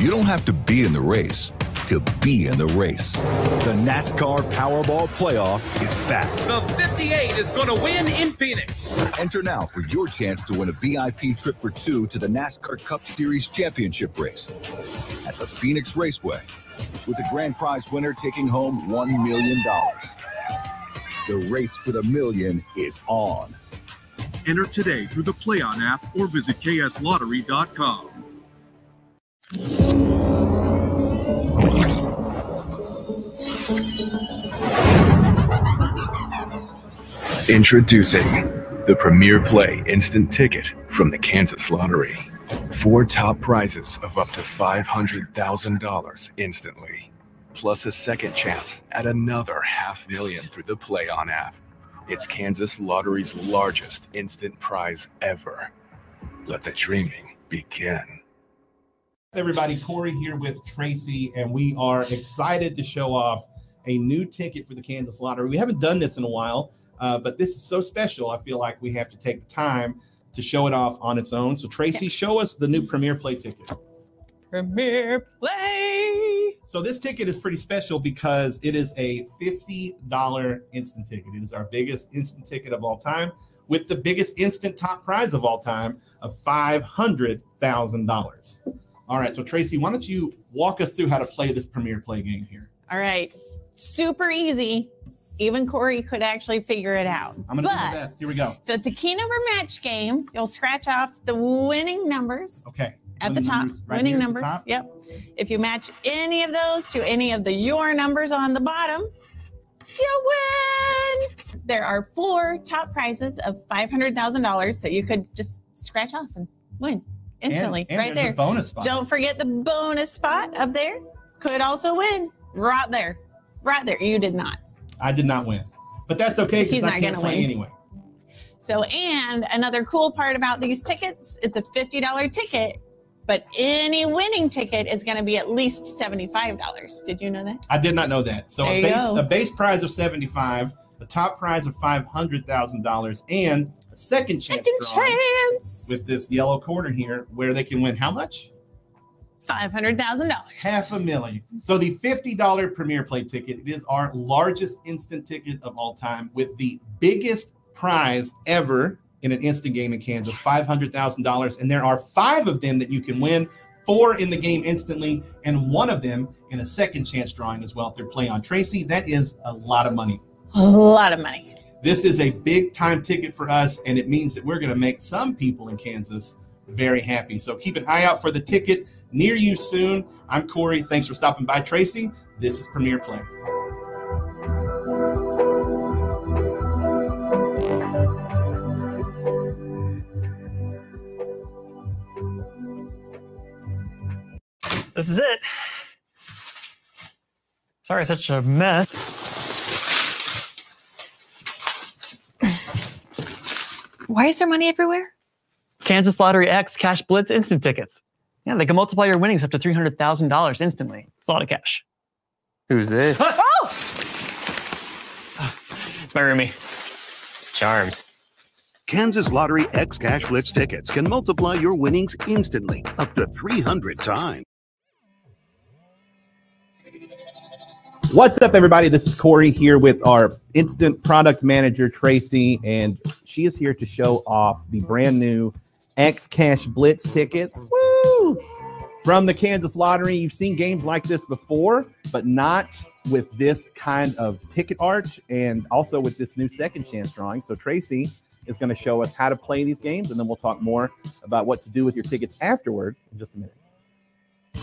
You don't have to be in the race to be in the race. The NASCAR Powerball Playoff is back. The 58 is going to win in Phoenix. Enter now for your chance to win a VIP trip for two to the NASCAR Cup Series Championship race at the Phoenix Raceway, with the grand prize winner taking home $1 million. The race for the million is on. Enter today through the Play On app or visit kslottery.com. Introducing the Premier Play Instant Ticket from the Kansas Lottery. 4 top prizes of up to $500,000 instantly, plus a second chance at another $500,000 through the Play On app. It's Kansas Lottery's largest instant prize ever. Let the dreaming begin. Everybody, Corey here with Tracy, and we are excited to show off a new ticket for the Kansas Lottery. We haven't done this in a while, but this is so special. I feel like we have to take the time to show it off on its own. So Tracy, show us the new Premier Play ticket. Premier Play. So this ticket is pretty special because it is a $50 instant ticket. It is our biggest instant ticket of all time, with the biggest instant top prize of all time of $500,000. All right, so Tracy, why don't you walk us through how to play this Premier Play game here? All right, super easy. Even Corey could actually figure it out. I'm going to do my best. Here we go. So it's a key number match game. You'll scratch off the winning numbers. Okay. At the top, right winning numbers. Yep. If you match any of those to any of your numbers on the bottom, you win. There are 4 top prizes of $500,000 that you could just scratch off and win instantly, and right there. Bonus spot. Don't forget the bonus spot up there. Could also win right there. Right there. You did not. I did not win, but that's okay because I can't play anyway. So, and another cool part about these tickets, it's a $50 ticket, but any winning ticket is going to be at least $75. Did you know that? I did not know that. So a base prize of $75, a top prize of $500,000, and a second chance with this yellow corner here where they can win how much? $500,000. $500,000. So the $50 Premier Play ticket, it is our largest instant ticket of all time with the biggest prize ever in an instant game in Kansas, $500,000. And there are 5 of them that you can win, 4 in the game instantly, and 1 of them in a second chance drawing as well if they're playing on Tracy. That is a lot of money. A lot of money. This is a big time ticket for us, and it means that we're going to make some people in Kansas very happy. So keep an eye out for the ticket near you soon. I'm Corey. Thanks for stopping by, Tracy. This is Premier Play. This is it. Sorry, such a mess. Why is there money everywhere? Kansas Lottery X Cash Blitz instant tickets. Yeah, they can multiply your winnings up to $300,000 instantly. It's a lot of cash. Who's this? Oh! It's my roomie. Charms. Kansas Lottery X Cash Blitz tickets can multiply your winnings instantly, up to 300 times. What's up, everybody? This is Corey here with our instant product manager, Tracy, and she is here to show off the brand new X Cash Blitz tickets. Woo! From the Kansas Lottery. You've seen games like this before, but not with this kind of ticket art and also with this new second chance drawing. So Tracy is going to show us how to play these games, and then we'll talk more about what to do with your tickets afterward in just a minute.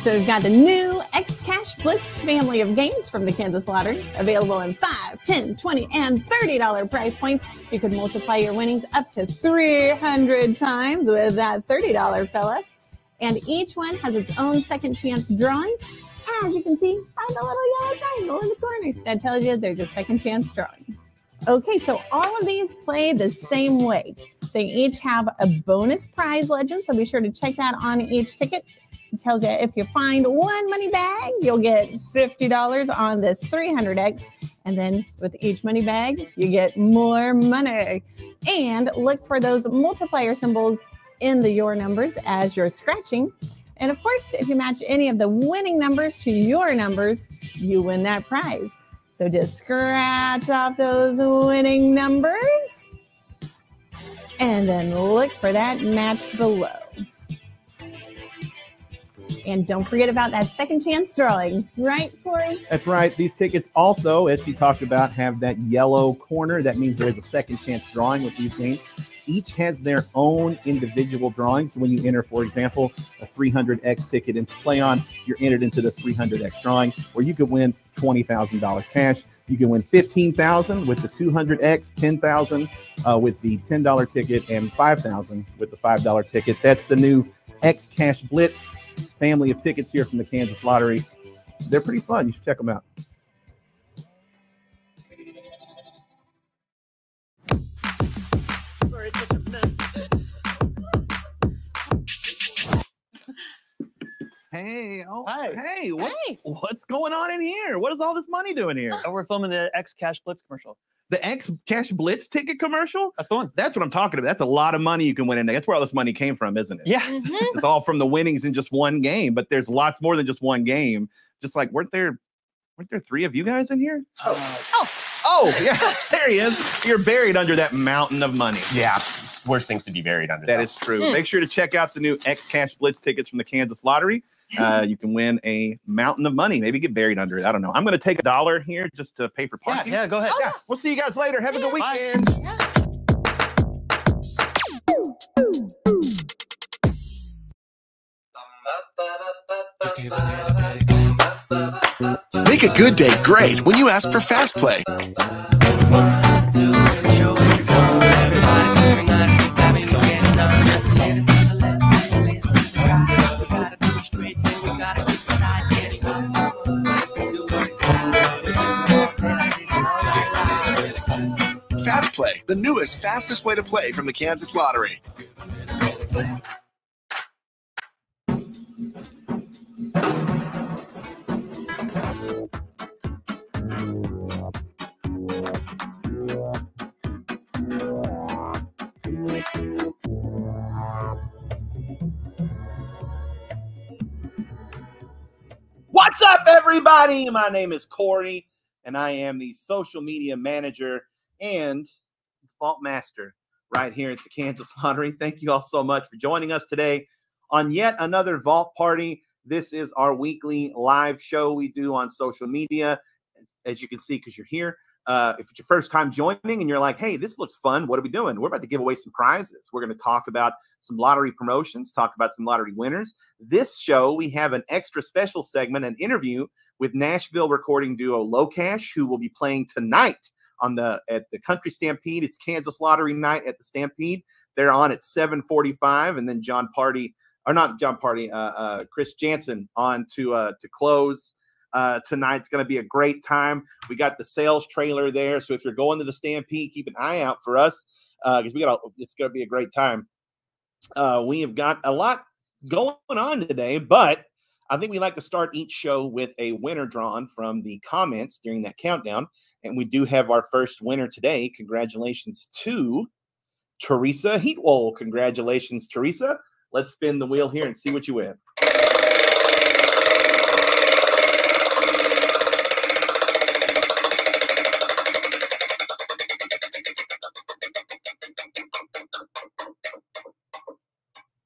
So we've got the new X Cash Blitz family of games from the Kansas Lottery, available in $5, $10, $20, and $30 price points. You can multiply your winnings up to 300 times with that $30 fella. And each one has its own second chance drawing. As you can see by the little yellow triangle in the corner, that tells you there's a second chance drawing. Okay, so all of these play the same way. They each have a bonus prize legend, so be sure to check that on each ticket. It tells you if you find one money bag, you'll get $50 on this 300X. And then with each money bag, you get more money. And look for those multiplier symbols in the your numbers as you're scratching. And of course, if you match any of the winning numbers to your numbers, you win that prize. So just scratch off those winning numbers and then look for that match below. And don't forget about that second chance drawing, right, Corey? That's right. These tickets also, as she talked about, have that yellow corner. That means there is a second chance drawing with these games. Each has their own individual drawing. So when you enter, for example, a 300X ticket into Play On, you're entered into the 300X drawing, where you could win $20,000 cash. You can win $15,000 with the 200X, $10,000 with the $10 ticket, and $5,000 with the $5 ticket. That's the new X Cash Blitz family of tickets here from the Kansas Lottery. They're pretty fun. You should check them out. Sorry, it's such a mess. Hey, oh, Hi. hey, what's going on in here? What is all this money doing here? Oh, we're filming the X Cash Blitz commercial. The X Cash Blitz ticket commercial? That's the one. That's what I'm talking about. That's a lot of money you can win in there. That's where all this money came from, isn't it? Yeah. It's all from the winnings in just one game, but there's lots more than just one game. Just like, weren't there 3 of you guys in here? Oh, yeah, there he is. You're buried under that mountain of money. Yeah, worse things to be buried under. That is true. Make sure to check out the new X Cash Blitz tickets from the Kansas Lottery. You can win a mountain of money. Maybe get buried under it. I don't know. I'm going to take $1 here just to pay for parking. Yeah, go ahead. Yeah, we'll see you guys later. Have a good weekend. Make a good day great when you ask for Fast Play. Fast Play, the newest, fastest way to play from the Kansas Lottery. What's up, everybody? My name is Corey, and I am the social media manager and vault master right here at the Kansas Lottery. Thank you all so much for joining us today on yet another vault party. This is our weekly live show we do on social media, as you can see, because you're here. If it's your first time joining and you're like, hey, this looks fun, what are we doing? We're about to give away some prizes. We're going to talk about some lottery promotions, talk about some lottery winners. This show, we have an extra special segment, an interview with Nashville recording duo LOCASH, who will be playing tonight at the Country Stampede. It's Kansas Lottery night at the Stampede. They're on at 7:45, and then Chris Jansen on to close. Tonight's going to be a great time. We got the sales trailer there, so if you're going to the Stampede, keep an eye out for us because it's going to be a great time. We have got a lot going on today, but I think we like to start each show with a winner drawn from the comments during that countdown, and we do have our first winner today. Congratulations to Teresa Heatwole. Congratulations, Teresa. Let's spin the wheel here and see what you win.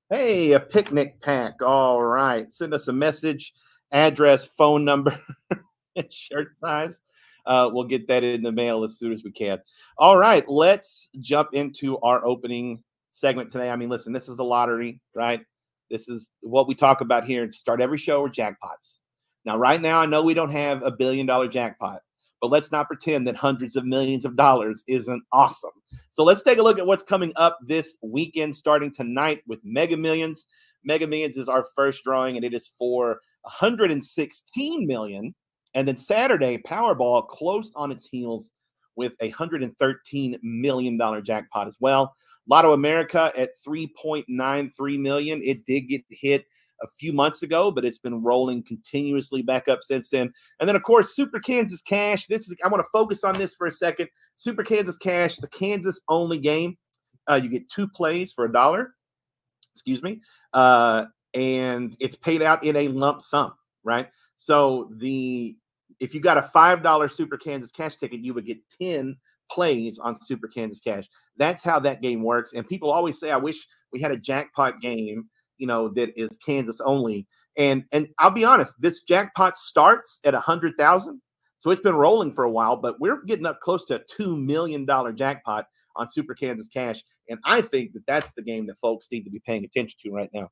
Hey, a picnic pack. All right. Send us a message, address, phone number, and shirt size. We'll get that in the mail as soon as we can. All right. Let's jump into our opening segment today. I mean, listen, this is the lottery, right? This is what we talk about here to start every show with jackpots. Now, right now, I know we don't have $1 billion jackpot, but let's not pretend that hundreds of millions of dollars isn't awesome. So let's take a look at what's coming up this weekend, starting tonight with Mega Millions. Mega Millions is our first drawing, and it is for $116 million. And then Saturday, Powerball close on its heels with a $113 million jackpot as well. Lotto America at $3.93 million. It did get hit a few months ago, but it's been rolling continuously back up since then. And then, of course, Super Kansas Cash. I want to focus on this for a second. Super Kansas Cash, the Kansas-only game. You get 2 plays for $1. Excuse me. And it's paid out in a lump sum, right? So if you got a $5 Super Kansas Cash ticket, you would get 10 plays on Super Kansas Cash. That's how that game works. And people always say, I wish we had a jackpot game, that is Kansas only. And I'll be honest, this jackpot starts at 100,000. So it's been rolling for a while, but we're getting up close to a $2 million jackpot on Super Kansas Cash. And I think that that's the game that folks need to be paying attention to right now.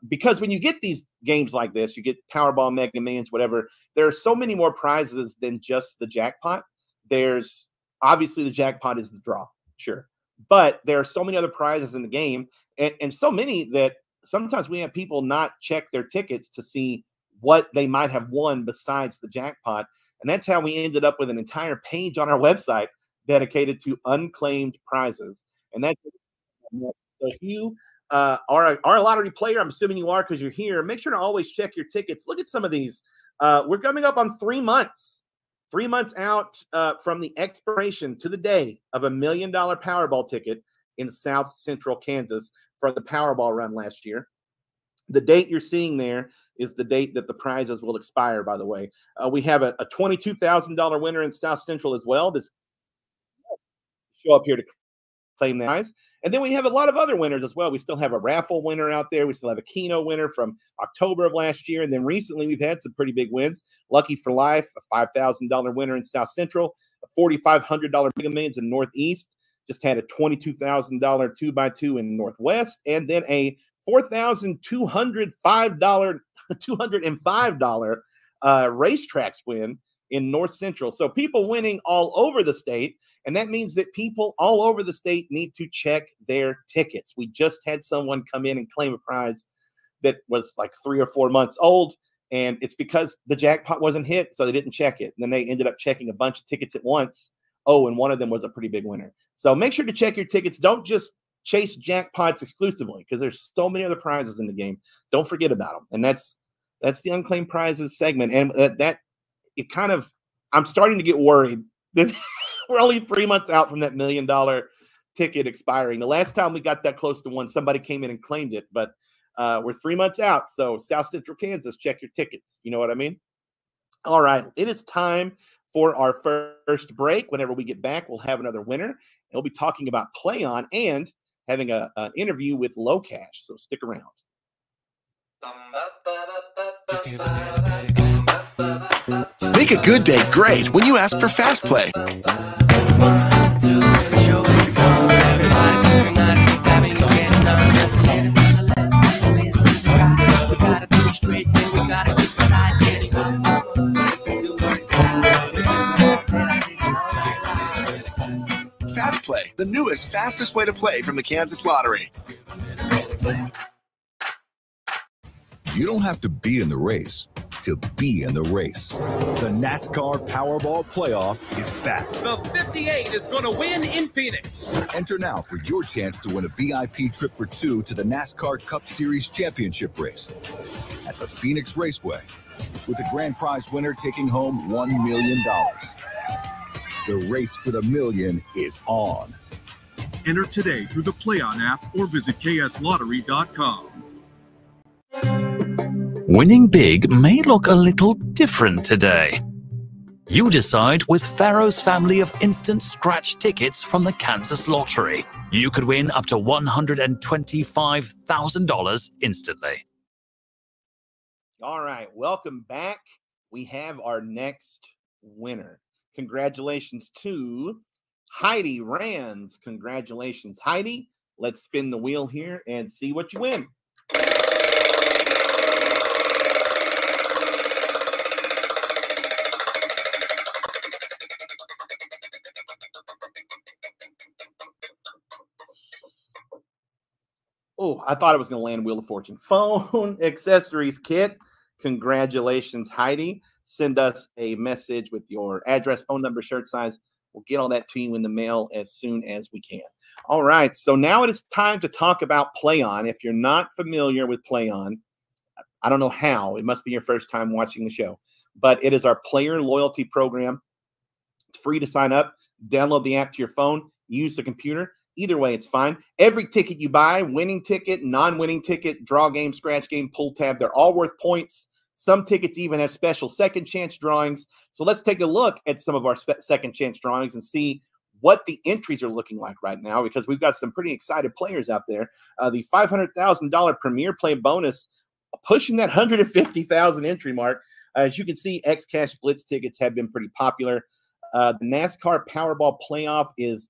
Because when you get these games like this, you get Powerball, Mega Millions, whatever, there are so many more prizes than just the jackpot. There's obviously the jackpot is the draw, sure. But there are so many other prizes in the game, and so many that sometimes we have people not check their tickets to see what they might have won besides the jackpot. And that's how we ended up with an entire page on our website dedicated to unclaimed prizes. And that's so if you are a lottery player, I'm assuming you are because you're here, make sure to always check your tickets. Look at some of these. We're coming up on 3 months. 3 months out from the expiration to the day of $1 million Powerball ticket in South Central Kansas for the Powerball run last year. The date you're seeing there is the date that the prizes will expire, by the way. We have a $22,000 winner in South Central as well. This show up here to claim that prize. And then we have a lot of other winners as well. We still have a raffle winner out there. We still have a Keno winner from October of last year. And then recently we've had some pretty big wins. Lucky for Life, a $5,000 winner in South Central, a $4,500 Mega Millions in Northeast. Just had a $22,000 2x2 in Northwest, and then a $4,205 racetracks win in North Central. So people winning all over the state, and that means that people all over the state need to check their tickets. We just had someone come in and claim a prize that was like 3 or 4 months old, and it's because the jackpot wasn't hit, so they didn't check it. And then they ended up checking a bunch of tickets at once. Oh, and one of them was a pretty big winner. So make sure to check your tickets. Don't just chase jackpots exclusively because there's so many other prizes in the game. Don't forget about them. And that's the unclaimed prizes segment. And I'm starting to get worried that we're only 3 months out from that $1 million ticket expiring. The last time we got that close to one, somebody came in and claimed it, but we're 3 months out. So South Central Kansas, check your tickets. You know what I mean? All right, it is time for our first break. Whenever we get back, we'll have another winner. And we'll be talking about Play On and having an interview with LOCASH. So stick around. Make a good day great when you ask for Fast Play. Fast Play, the newest, fastest way to play from the Kansas Lottery. You don't have to be in the race to be in the race. The NASCAR Powerball Playoff is back. The 58 is going to win in Phoenix. Enter now for your chance to win a VIP trip for two to the NASCAR Cup Series Championship race at the Phoenix Raceway, with the grand prize winner taking home $1 million. The race for the million is on. Enter today through the Play On app or visit kslottery.com. Winning big may look a little different today. You decide with Pharaoh's family of instant scratch tickets from the Kansas Lottery. You could win up to $125,000 instantly. All right, welcome back. We have our next winner. Congratulations to Heidi Rands. Congratulations, Heidi. Let's spin the wheel here and see what you win. Oh, I thought it was going to land Wheel of Fortune. Phone accessories kit. Congratulations, Heidi. Send us a message with your address, phone number, shirt size. We'll get all that to you in the mail as soon as we can. All right, so now it is time to talk about Play On. If you're not familiar with Play On, I don't know how. It must be your first time watching the show. But it is our player loyalty program. It's free to sign up. Download the app to your phone. Use the computer. Either way, it's fine. Every ticket you buy, winning ticket, non-winning ticket, draw game, scratch game, pull tab, they're all worth points. Some tickets even have special second chance drawings. So let's take a look at some of our second chance drawings and see what the entries are looking like right now, because we've got some pretty excited players out there. The $500,000 Premier Play bonus pushing that $150,000 entry mark. As you can see, X-Cash Blitz tickets have been pretty popular. The NASCAR Powerball Playoff is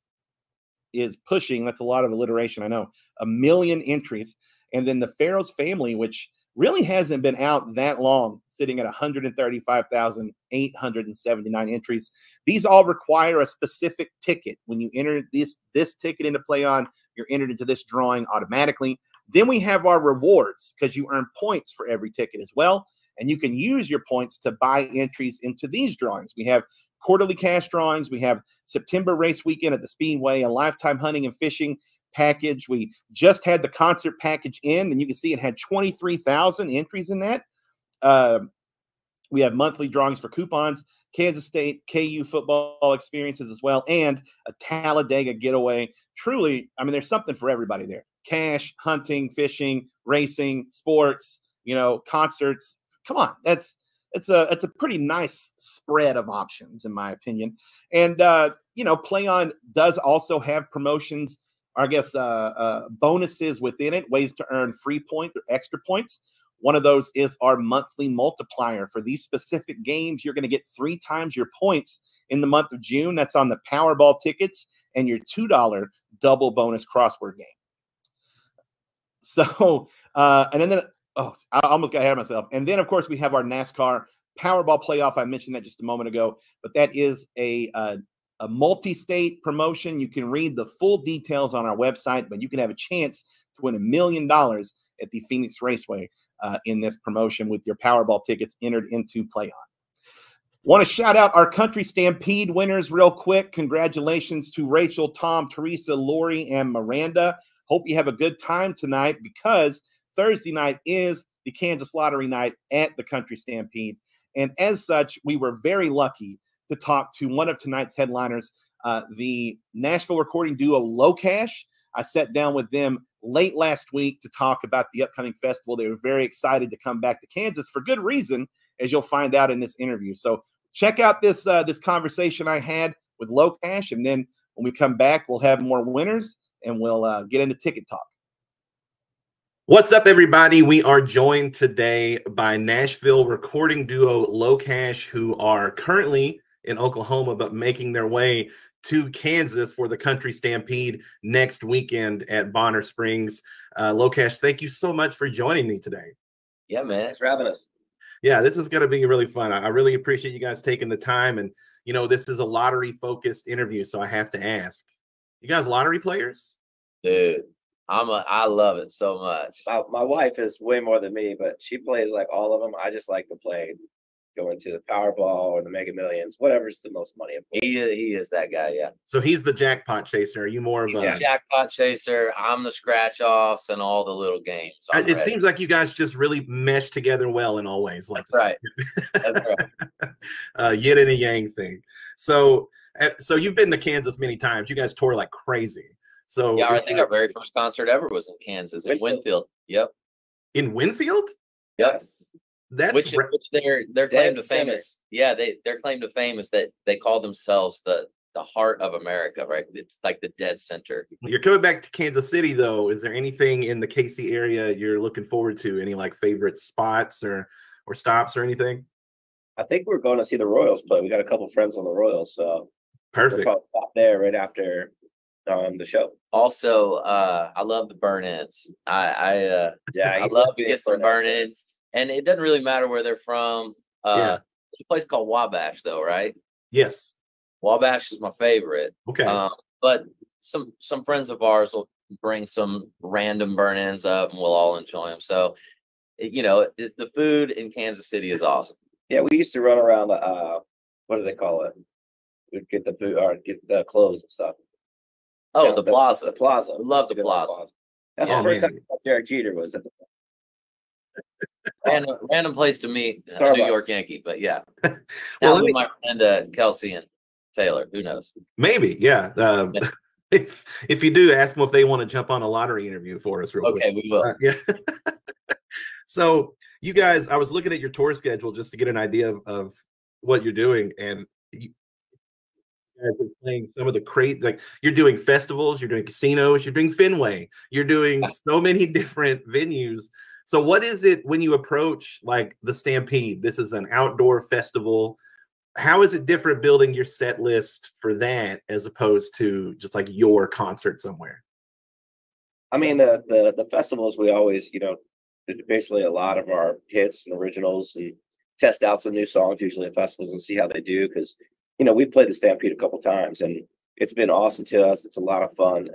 pushing, that's a lot of alliteration, I know, 1 million entries. And then the Pharaoh's family, which really hasn't been out that long, sitting at 135,879 entries. These all require a specific ticket. When you enter this ticket into Play On, you're entered into this drawing automatically. Then we have our rewards, because you earn points for every ticket as well. And you can use your points to buy entries into these drawings. We have quarterly cash drawings. We have September race weekend at the Speedway, a lifetime hunting and fishing package. We just had the concert package in, and you can see it had 23,000 entries in that. We have monthly drawings for coupons, Kansas State, KU football experiences as well, and a Talladega getaway. Truly, I mean, there's something for everybody there. Cash, hunting, fishing, racing, sports, concerts. Come on, it's a pretty nice spread of options, in my opinion. And Play On does also have promotions, or I guess bonuses within it, ways to earn free points or extra points. One of those is our monthly multiplier. For these specific games, you're going to get 3 times your points in the month of June. That's on the Powerball tickets and your $2 double bonus crossword game. So, and then I almost got ahead of myself. And then, of course, we have our NASCAR Powerball Playoff. I mentioned that just a moment ago, but that is a multi-state promotion. You can read the full details on our website, but you can have a chance to win $1 million at the Phoenix Raceway in this promotion with your Powerball tickets entered into Play On. Want to shout out our Country Stampede winners real quick. Congratulations to Rachel, Tom, Teresa, Lori, and Miranda. Hope you have a good time tonight, because Thursday night is the Kansas Lottery night at the Country Stampede. And as such, we were very lucky to talk to one of tonight's headliners, the Nashville recording duo LOCASH. I sat down with them late last week to talk about the upcoming festival. They were very excited to come back to Kansas for good reason, as you'll find out in this interview. So check out this this conversation I had with LOCASH, and then when we come back, we'll have more winners and we'll get into ticket talk. What's up, everybody? We are joined today by Nashville recording duo LOCASH, who are currently in Oklahoma, but making their way to Kansas for the Country Stampede next weekend at Bonner Springs. LOCASH, thank you so much for joining me today. Yeah, man. Thanks for having us. Yeah, this is going to be really fun. I really appreciate you guys taking the time. And, you know, this is a lottery-focused interview, so I have to ask. You guys lottery players? Dude, I love it so much. My wife is way more than me, but she plays like all of them. I just like to play, go into the Powerball or the Mega Millions, whatever's the most money. He is that guy, yeah. So he's the jackpot chaser. Are you more of a jackpot chaser? I'm the scratch offs and all the little games. It seems like you guys just really mesh together well in all ways. Like right. That's right. Yin and a yang thing. So you've been to Kansas many times. You guys tour like crazy. So yeah, I think our very first concert ever was in Kansas, in Winfield. Yep. In Winfield? Yes. That's which their claim to fame is, yeah, their claim to fame is that they call themselves the heart of America, right? It's like the dead center. You're coming back to Kansas City, though. Is there anything in the KC area you're looking forward to? Any like favorite spots or stops or anything? I think we're going to see the Royals play. We got a couple friends on the Royals, so perfect. We'll stop there right after the show. Also, I love the burn-ins. I love to get some burn-ins, and it doesn't really matter where they're from. There's a place called Wabash, though, right? Yes. Wabash is my favorite. Okay. But some friends of ours will bring some random burn-ins up, and we'll all enjoy them. So, you know, the food in Kansas City is awesome. Yeah, we used to run around. What do they call it? We'd get the food or get the clothes and stuff. Oh, yeah, the plaza. The plaza. I love the plaza. That's the first time Derek Jeter was at the random place to meet a New York Yankee, but yeah. Well, we might friend Kelsey and Taylor. Who knows? Maybe, yeah. If you do, ask them if they want to jump on a lottery interview for us real quick. Okay, we will. Yeah. So you guys, I was looking at your tour schedule just to get an idea of what you're doing, and you guys are playing some of the crazy, like you're doing festivals, you're doing casinos, you're doing Fenway, you're doing so many different venues. So what is it when you approach like the Stampede? This is an outdoor festival. How is it different building your set list for that as opposed to just like your concert somewhere? I mean, the festivals, we always, you know, basically a lot of our hits and originals and test out some new songs usually at festivals and see how they do, because you know, we've played the Stampede a couple times and it's been awesome to us. It's a lot of fun.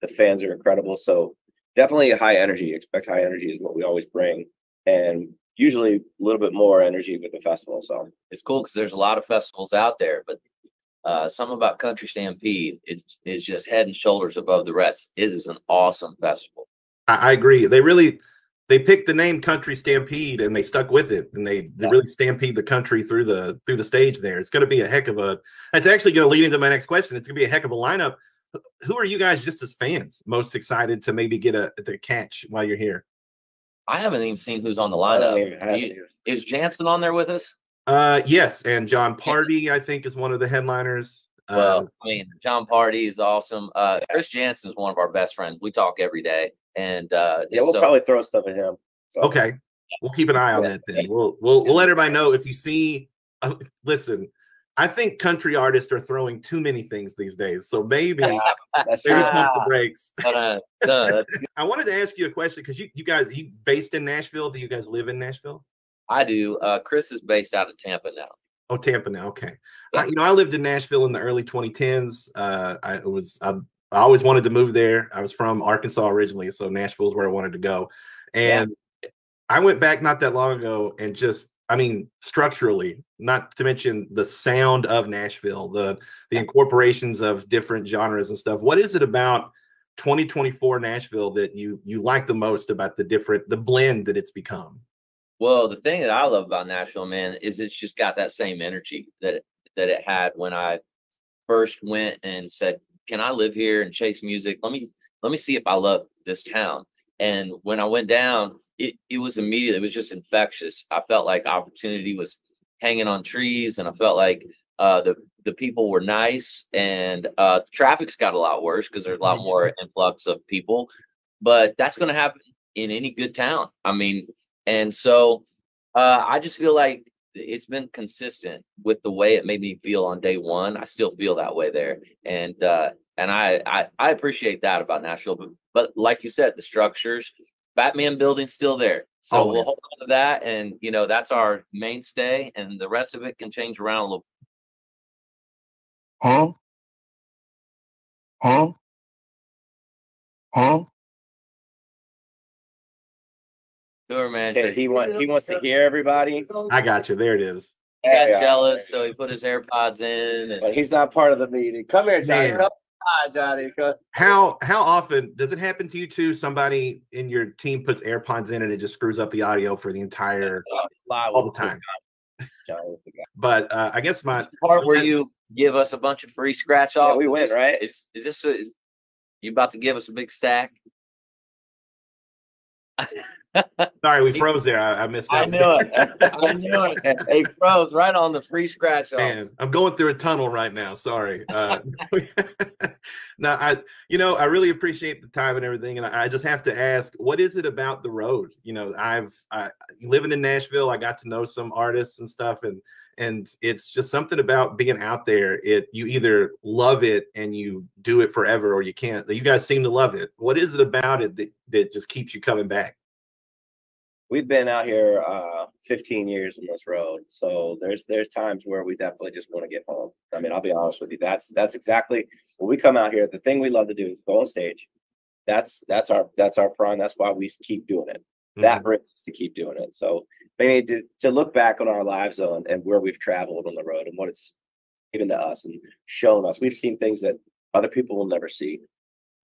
The fans are incredible. So definitely high energy. Expect high energy is what we always bring. And usually a little bit more energy with the festival. So it's cool because there's a lot of festivals out there, but something about Country Stampede is just head and shoulders above the rest. It is an awesome festival. I agree. They picked the name Country Stampede and they stuck with it, and they really stampede the country through the stage there. It's going to be a heck of a. It's actually going to lead into my next question. It's going to be a heck of a lineup. Who are you guys, just as fans, most excited to maybe get to catch while you're here? I haven't even seen who's on the lineup. Is Jansen on there with us? Yes, and John Party, I think, is one of the headliners. Well, I mean, John Party is awesome. Chris Jansen is one of our best friends. We talk every day. And we'll probably throw stuff at him. So. Okay, we'll keep an eye on that then. We'll let everybody know if you see. Listen, I think country artists are throwing too many things these days, so maybe pump the brakes. I wanted to ask you a question because you guys, you based in Nashville? Do you guys live in Nashville? I do. Chris is based out of Tampa now. Oh, Tampa now. Okay. Yeah. You know, I lived in Nashville in the early 2010s. I always wanted to move there. I was from Arkansas originally, so Nashville is where I wanted to go. And I went back not that long ago and just, I mean, structurally, not to mention the sound of Nashville, the incorporations of different genres and stuff. What is it about 2024 Nashville that you like the most about the blend that it's become? Well, the thing that I love about Nashville, man, is it's just got that same energy that it had when I first went and said, can I live here and chase music? Let me let me see if I love this town. And when I went down, it was immediate. It was just infectious. I felt like opportunity was hanging on trees, and I felt like the people were nice, and the traffic's got a lot worse because there's a lot more influx of people. But that's going to happen in any good town. I mean, and so I just feel like it's been consistent with the way it made me feel on day one. I still feel that way there, and I appreciate that about Nashville. But like you said, the structures, Batman building's still there, so we'll hold on to that, and you know that's our mainstay, and the rest of it can change around a little. Huh? Huh? Huh? Sure, man. Okay, he wants to hear everybody. I got you. There it is. He got jealous, so he put his AirPods in. And but he's not part of the meeting. Come here, Johnny. Man. Come on, Johnny. Come. How often does it happen to you too? Somebody in your team puts AirPods in and it just screws up the audio for the entire all the time. But I guess my part where you give us a bunch of free scratch off. Yeah, we win, right? Is this you about to give us a big stack? Sorry, we froze there. I missed that. I knew it. I knew it. It froze right on the free scratch off. Man, I'm going through a tunnel right now. Sorry. No, I really appreciate the time and everything, and I just have to ask, what is it about the road? You know, living in Nashville, I got to know some artists and stuff, and it's just something about being out there. You either love it and you do it forever, or you can't. You guys seem to love it. What is it about it that just keeps you coming back? We've been out here 15 years on this road, so there's times where we definitely just want to get home. I mean, I'll be honest with you. That's exactly when we come out here. The thing we love to do is go on stage. That's our prime. That's why we keep doing it. That brings us to keep doing it. So maybe to look back on our lives and where we've traveled on the road and what it's given to us and shown us. We've seen things that other people will never see.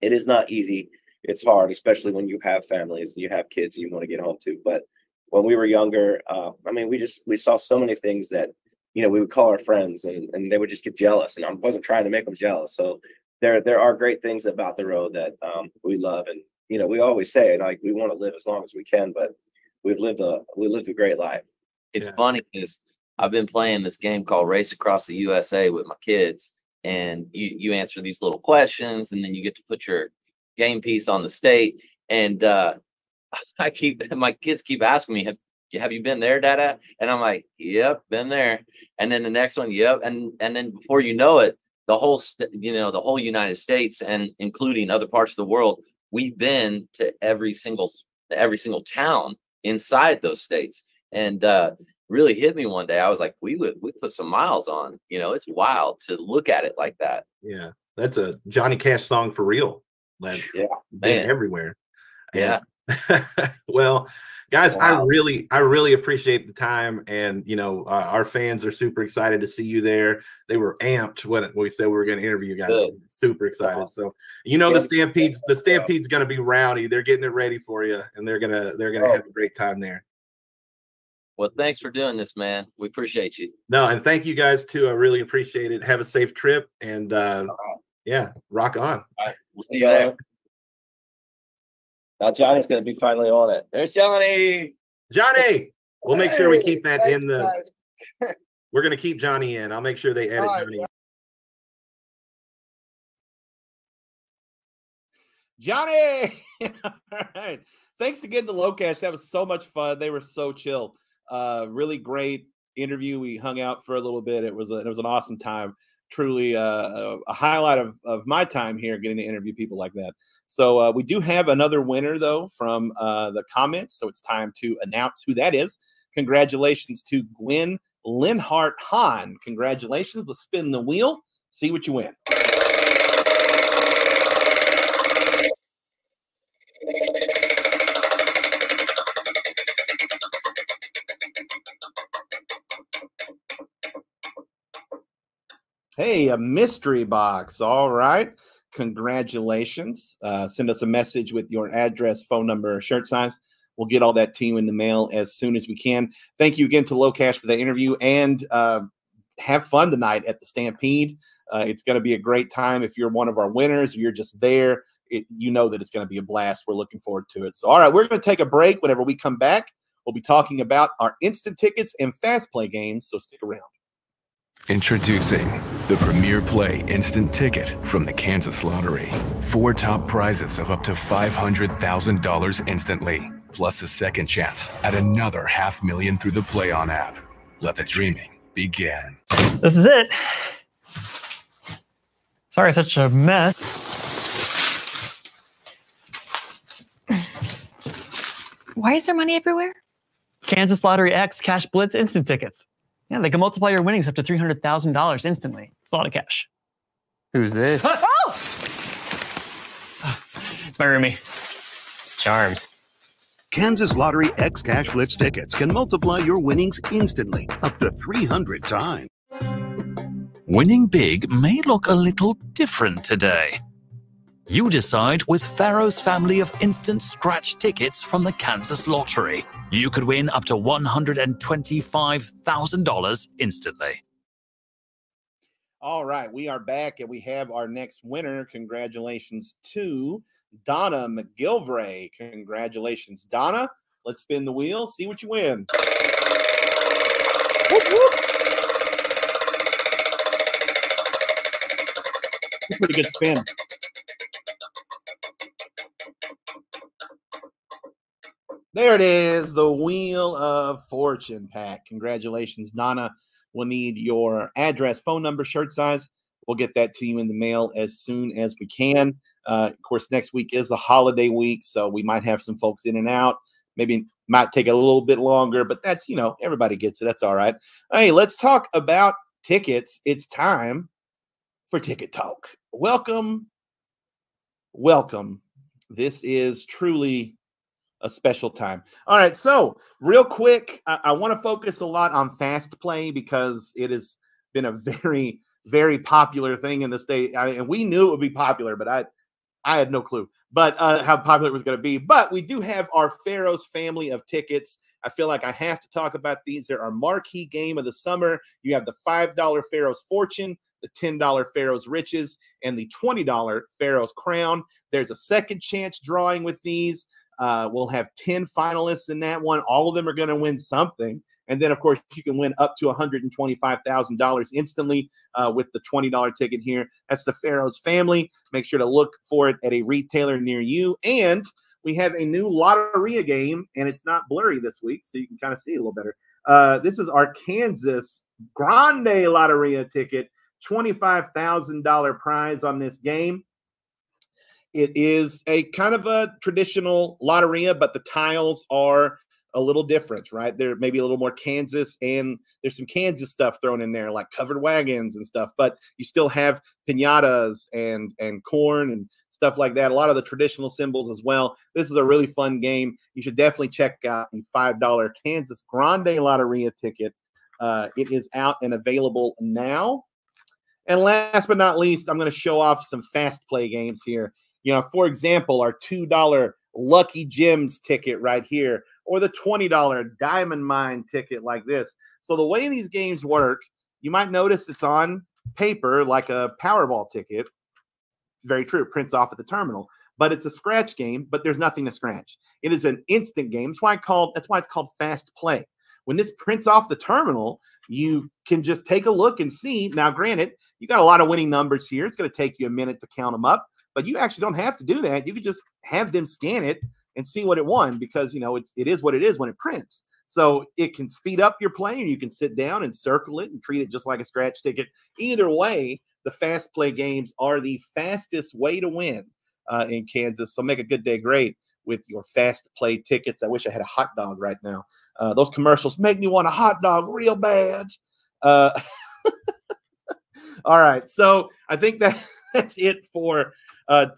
It is not easy. It's hard, especially when you have families and you have kids and you want to get home to. But when we were younger, I mean, we saw so many things that, you know, we would call our friends and they would just get jealous. And I wasn't trying to make them jealous. So there are great things about the road that we love. And, you know, we always say, like, we want to live as long as we can, but we lived a great life. It's funny because I've been playing this game called Race Across the USA with my kids, and you answer these little questions, and then you get to put your game piece on the state. And my kids keep asking me, have you been there, Dada? And I'm like, yep, been there. And then the next one, yep. And then before you know it, the whole United States, and including other parts of the world, we've been to every single town inside those states. And really hit me one day. I was like, we put some miles on. You know, it's wild to look at it like that. Yeah, that's a Johnny Cash song for real. That's been everywhere. Yeah. Well, guys, wow. I really appreciate the time, and you know, our fans are super excited to see you there. They were amped when we said we were going to interview you guys. Super excited. So you know, the Stampede's going to be rowdy. They're getting it ready for you, and they're gonna have a great time there. Well, thanks for doing this, man. We appreciate you. No, and thank you guys too. I really appreciate it. Have a safe trip, and yeah, rock on. All right, we'll see you there. Now Johnny's going to be finally on it. There's Johnny. Johnny. We'll make sure we keep that in the. We're going to keep Johnny in. I'll make sure they edit Johnny in. Johnny. All right. Thanks again to LOCASH. That was so much fun. They were so chill. Really great interview. We hung out for a little bit. It was an awesome time. Truly a highlight of my time here, getting to interview people like that. So we do have another winner, though, from the comments. So it's time to announce who that is. Congratulations to Gwen Linhart Hahn. Congratulations. Let's spin the wheel. See what you win. Hey, a mystery box. All right. Congratulations. Send us a message with your address, phone number, shirt size. We'll get all that to you in the mail as soon as we can. Thank you again to LOCASH for the interview, and have fun tonight at the Stampede. It's going to be a great time. If you're one of our winners, you're just there, you know that it's going to be a blast. We're looking forward to it. So, all right, we're going to take a break. Whenever we come back, we'll be talking about our instant tickets and fast play games. So stick around. Introducing the Premier Play Instant Ticket from the Kansas Lottery. 4 top prizes of up to $500,000 instantly, plus a second chance at another $500,000 through the Play On app. Let the dreaming begin. This is it. Sorry, such a mess. Why is there money everywhere? Kansas Lottery X Cash Blitz instant tickets. Yeah, they can multiply your winnings up to $300,000 instantly. It's a lot of cash. Who's this? Oh! It's my roomie. Charms. Kansas Lottery X Cash Blitz tickets can multiply your winnings instantly, up to 300 times. Winning big may look a little different today. You decide with Pharaoh's family of instant scratch tickets from the Kansas Lottery. You could win up to $125,000 instantly. All right, we are back and we have our next winner. Congratulations to Donna McGilvray. Congratulations, Donna. Let's spin the wheel, see what you win. Whoop, whoop. It's a pretty good spin. There it is, the Wheel of Fortune pack. Congratulations, Donna. We'll need your address, phone number, shirt size. We'll get that to you in the mail as soon as we can. Of course, next week is the holiday week, so we might have some folks in and out. Maybe might take a little bit longer, but that's, everybody gets it. That's all right. Hey, let's talk about tickets. It's time for Ticket Talk. Welcome. Welcome. This is truly a special time. All right, so real quick, I want to focus a lot on fast play because it has been a very, very popular thing in the state. And we knew it would be popular, but I had no clue how popular it was going to be. But we do have our Pharaoh's family of tickets. I feel like I have to talk about these. They're our marquee game of the summer. You have the $5 Pharaoh's Fortune, the $10 Pharaoh's Riches, and the $20 Pharaoh's Crown. There's a second chance drawing with these. We'll have 10 finalists in that one. All of them are going to win something. And then, of course, you can win up to $125,000 instantly with the $20 ticket here. That's the Pharaoh's family. Make sure to look for it at a retailer near you. And we have a new Lotteria game, and it's not blurry this week, so you can kind of see it a little better. This is our Kansas Grande Lotteria ticket, $25,000 prize on this game. It is a kind of a traditional Lotteria, but the tiles are a little different, right? They're maybe a little more Kansas, and there's some Kansas stuff thrown in there, like covered wagons and stuff, but you still have piñatas and corn and stuff like that. A lot of the traditional symbols as well. This is a really fun game. You should definitely check out the $5 Kansas Grande Lotteria ticket. It is out and available now. And last but not least, I'm going to show off some fast play games here. For example, our $2 Lucky Gems ticket right here, or the $20 Diamond Mine ticket like this. So the way these games work, you might notice it's on paper like a Powerball ticket. Very true, it prints off at the terminal. But it's a scratch game, but there's nothing to scratch. It is an instant game. That's why it's called fast play. When this prints off the terminal, you can just take a look and see. Now, granted, you got a lot of winning numbers here. It's going to take you a minute to count them up. But you actually don't have to do that. You can just have them scan it and see what it won because, it is what it is when it prints. So it can speed up your play, and you can sit down and circle it and treat it just like a scratch ticket. Either way, the fast play games are the fastest way to win in Kansas. So make a good day great with your fast play tickets. I wish I had a hot dog right now. Those commercials make me want a hot dog real bad. All right. So I think that's it for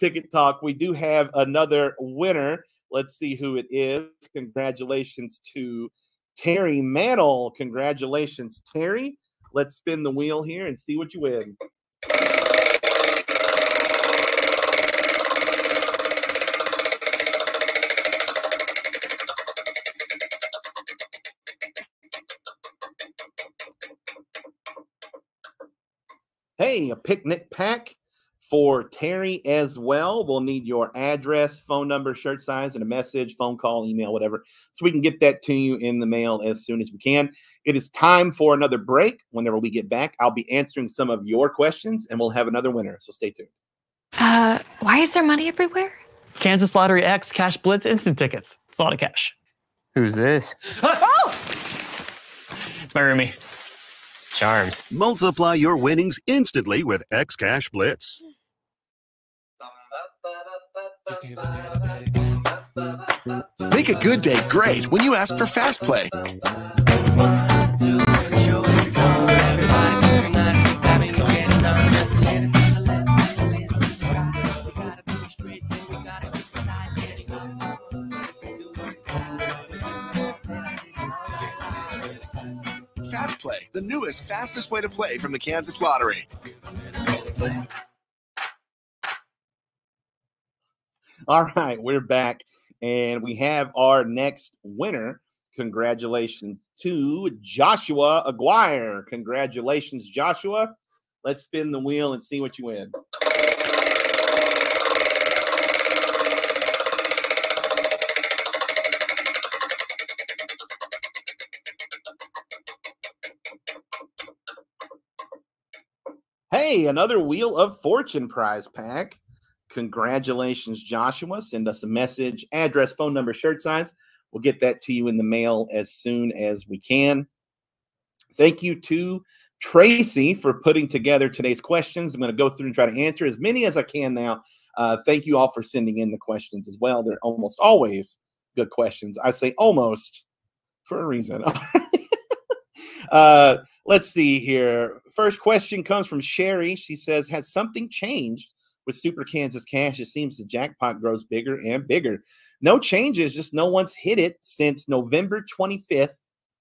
Ticket Talk. We do have another winner. Let's see who it is. Congratulations to Terry Mantle. Congratulations, Terry. Let's spin the wheel here and see what you win. Hey, a picnic pack for Terry as well. We'll need your address, phone number, shirt size, and a message, phone call, email, whatever, so we can get that to you in the mail as soon as we can. It is time for another break. Whenever we get back, I'll be answering some of your questions, and we'll have another winner, so stay tuned. Why is there money everywhere? Kansas Lottery X Cash Blitz instant tickets. It's LOCASH. Who's this? It's my roomie. Charms. Multiply your winnings instantly with X Cash Blitz. Make a good day great when you ask for Fast Play. Fast Play, the newest, fastest way to play from the Kansas Lottery. All right, we're back, and we have our next winner. Congratulations to Joshua Aguirre. Congratulations, Joshua. Let's spin the wheel and see what you win. Hey, another Wheel of Fortune prize pack. Congratulations, Joshua. Send us a message, address, phone number, shirt size. We'll get that to you in the mail as soon as we can. Thank you to Tracy for putting together today's questions. I'm going to go through and try to answer as many as I can now. Thank you all for sending in the questions as well. They're almost always good questions. I say almost for a reason. Let's see here. First question comes from Sherry. She says, has something changed with Super Kansas Cash? It seems the jackpot grows bigger and bigger. No changes, just no one's hit it since November 25th,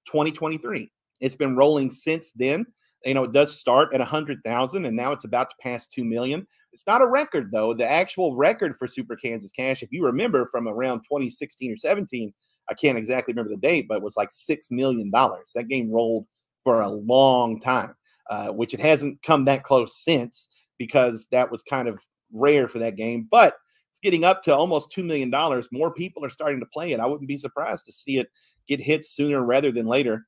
2023. It's been rolling since then. You know, it does start at 100,000, and now it's about to pass 2 million. It's not a record, though. The actual record for Super Kansas Cash, if you remember from around 2016 or 17, I can't exactly remember the date, but it was like $6 million. That game rolled for a long time, which it hasn't come that close since, because that was kind of rare for that game. But it's getting up to almost $2 million. More people are starting to play it. I wouldn't be surprised to see it get hit sooner rather than later.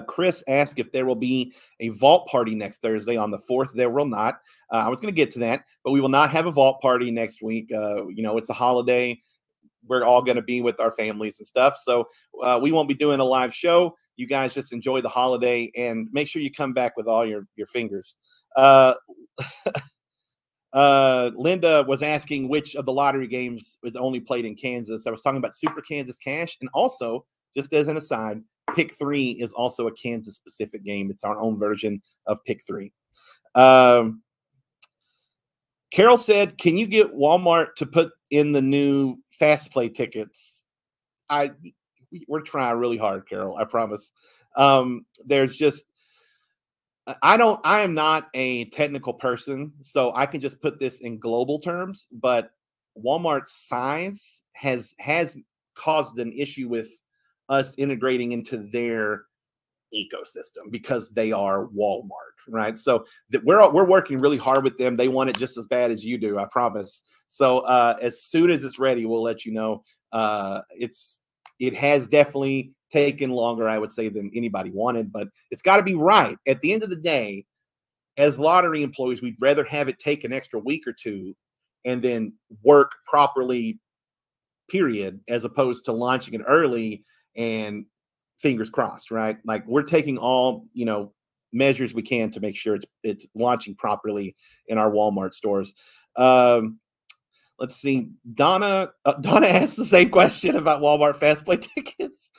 Chris asked if there will be a vault party next Thursday on the 4th. There will not. I was going to get to that, but we will not have a vault party next week. You know, it's a holiday. We're all going to be with our families and stuff. So we won't be doing a live show. You guys just enjoy the holiday and make sure you come back with all your fingers. Linda was asking which of the lottery games was only played in Kansas. I was talking about Super Kansas Cash, and also, just as an aside, Pick 3 is also a Kansas-specific game. It's our own version of Pick 3. Carol said, can you get Walmart to put in the new Fast Play tickets? We're trying really hard, Carol, I promise. There's just, I am not a technical person, so I can just put this in global terms, but Walmart's size has caused an issue with us integrating into their ecosystem because they are Walmart, right? So we're working really hard with them. They want it just as bad as you do, I promise. So as soon as it's ready, we'll let you know. It has definitely taken longer, I would say, than anybody wanted, but it's got to be right. At the end of the day, as lottery employees, we'd rather have it take an extra week or two and then work properly, period, as opposed to launching it early and fingers crossed, right? Like, we're taking all, you know, measures we can to make sure it's launching properly in our Walmart stores. Let's see. Donna asked the same question about Walmart Fast Play tickets.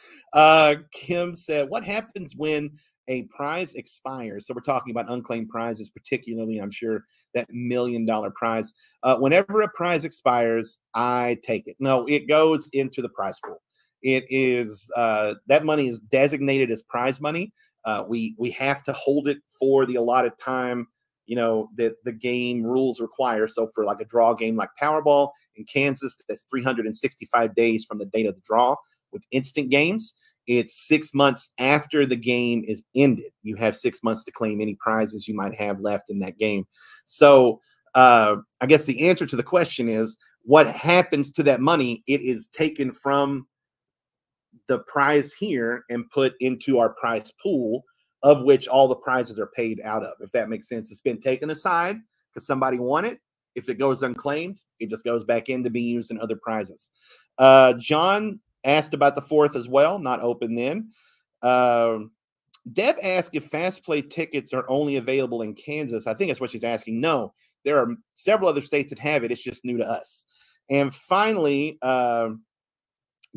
Kim said, what happens when a prize expires? So we're talking about unclaimed prizes, particularly, I'm sure, that $1 million prize. Whenever a prize expires, I take it. No, it goes into the prize pool. It is that money is designated as prize money. We have to hold it for the allotted time, you know, that the game rules require. So for like a draw game like Powerball in Kansas, that's 365 days from the date of the draw. With instant games, it's 6 months after the game is ended. You have 6 months to claim any prizes you might have left in that game. So I guess the answer to the question is, what happens to that money? It is taken from the prize here and put into our prize pool, of which all the prizes are paid out of, if that makes sense. It's been taken aside because somebody won it. If it goes unclaimed, it just goes back in to be used in other prizes. John asked about the 4th as well, not open then. Deb asked if Fast Play tickets are only available in Kansas. I think that's what she's asking. No, there are several other states that have it. It's just new to us. And finally,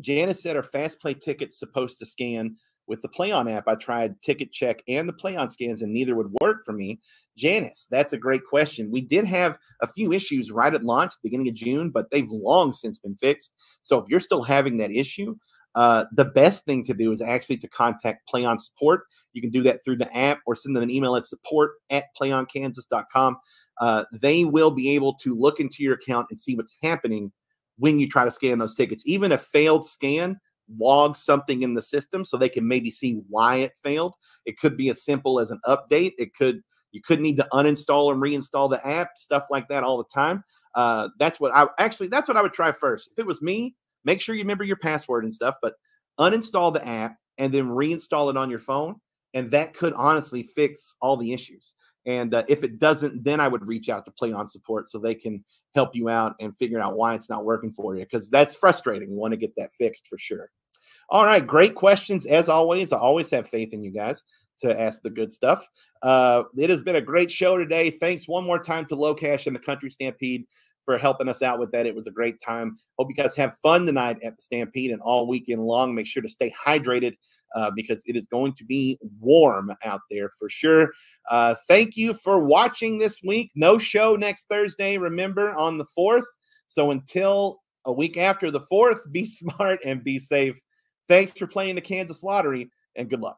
Janice said, are Fast Play tickets supposed to scan with the Play On app? I tried Ticket Check and the Play On scans, and neither would work for me. Janice, that's a great question. We did have a few issues right at launch, beginning of June, but they've long since been fixed. So if you're still having that issue, the best thing to do is actually to contact Play On support. You can do that through the app or send them an email at support@playonkansas.com. They will be able to look into your account and see what's happening when you try to scan those tickets. Even a failed scan logs something in the system so they can maybe see why it failed. It could be as simple as an update. You could need to uninstall and reinstall the app, stuff like that all the time. That's what I would try first. If it was me, make sure you remember your password and stuff, but uninstall the app and then reinstall it on your phone. And that could honestly fix all the issues. And if it doesn't, then I would reach out to Play On support so they can help you out and figure out why it's not working for you, because that's frustrating. We want to get that fixed for sure. All right, great questions as always. I always have faith in you guys to ask the good stuff. It has been a great show today. Thanks one more time to LOCASH and the Country Stampede for helping us out with that. It was a great time. Hope you guys have fun tonight at the Stampede and all weekend long. Make sure to stay hydrated because it is going to be warm out there for sure. Thank you for watching this week. No show next Thursday, remember, on the 4th. So until a week after the 4th, be smart and be safe. Thanks for playing the Kansas Lottery, and good luck.